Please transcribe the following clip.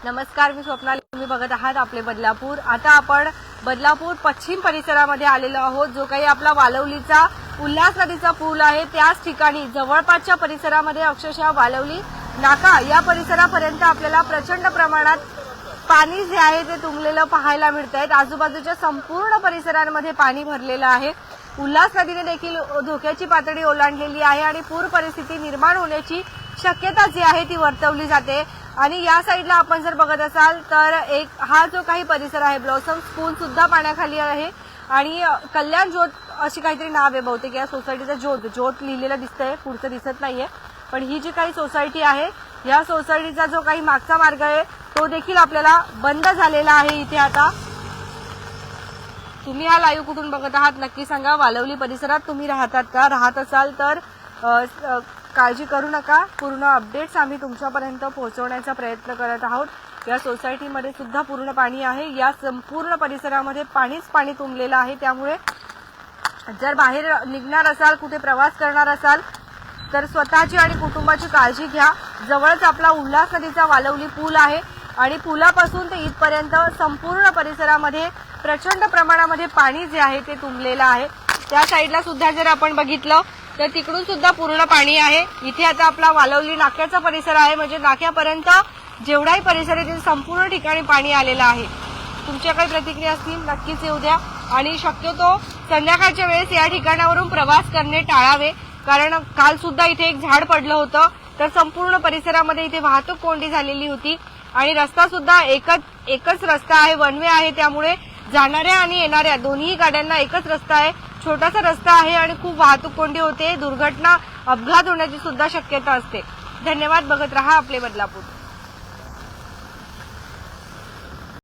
नमस्कार, मी स्वप्नाली. तुम्ही बघत आहात आपले बदलापूर. आता आपण बदलापूर पश्चिम परिसरामध्ये आलेलो आहोत. जो काही आपला वालवलीचा उल्हास नदीचा पूल आहे त्याच ठिकाणी जवळपासच्या परिसरामध्ये अक्षरशः वालवली नाका या परिसरापर्यंत आपल्याला प्रचंड प्रमाणात पाणी जे आहे ते तुंबलेलं पाहायला मिळतंय. आजूबाजूच्या संपूर्ण परिसरांमध्ये पाणी भरलेलं आहे. उल्हास नदीने देखील धोक्याची पातळी ओलांडलेली आहे आणि पूर परिस्थिती निर्माण होण्याची शक्यता जी आहे ती वर्तवली जाते. आणि या साईडला आपण जर बघत असाल तर हा जो काही परिसर आहे ब्लॉसम स्कूल सुद्धा पाण्याखाली आहे आणि कल्याण ज्योत अशी काहीतरी नाव आहे बहुतेक या सोसायटीचं. ज्योत लिहिलेलं दिसतंय, पुढचं दिसत नाहीये. पण ही जी काही सोसायटी आहे या सोसायटीचा जो काही मागचा मार्ग आहे तो देखील आपल्याला बंद झालेला आहे. इथे आता तुम्ही हा लाईव्ह कुठून बघत आहात नक्की सांगा. वालवली परिसरात तुम्ही राहतात का? राहत असाल तर काळजी करू नका. पूर्ण अपडेट्स आम्ही तुमच्यापर्यंत पोहोचवण्याचा प्रयत्न करत आहोत. या सोसायटीमध्ये सुद्धा पूर्ण पाणी आहे. या संपूर्ण परिसरामध्ये पाणीच पाणी तुंबलेलं आहे. त्यामुळे जर बाहेर निघणार असाल, कुठे प्रवास करणार असाल तर स्वतःची आणि कुटुंबाची काळजी घ्या. जवळच आपला उल्हास नदीचा वालवली पूल आहे आणि पुलापासून ते इथपर्यंत संपूर्ण परिसरामध्ये प्रचंड प्रमाणामध्ये पाणी जे आहे ते तुंबलेलं आहे. त्या साईडला सुद्धा जर आपण बघितलं तर तिकडून सुद्धा पूर्ण पाणी आहे. इथे आता आपला वालवली नाक्याचा परिसर आहे, म्हणजे नाक्यापर्यंत जेवढाही परिसर आहे ते संपूर्ण ठिकाणी पाणी आलेलं आहे. तुमच्या काही प्रतिक्रिया असतील नक्कीच येऊ द्या आणि शक्यतो संध्याकाळच्या वेळेस या ठिकाणावरून प्रवास करणे टाळावे. कारण काल सुद्धा इथे एक झाड पडलं होतं तर संपूर्ण परिसरामध्ये इथे वाहतूक कोंडी झालेली होती आणि रस्ता सुद्धा एकच रस्ता आहे, वन वे आहे. त्यामुळे जाणाऱ्या आणि येणाऱ्या दोन्ही गाड्यांना एकच रस्ता आहे. छोटासा रस्ता आहे आणि खूप वाहतूक कोंडी होते. दुर्घटना, अपघात होण्याची सुद्धा शक्यता असते. धन्यवाद. बघत रहा आपले बदलापूर.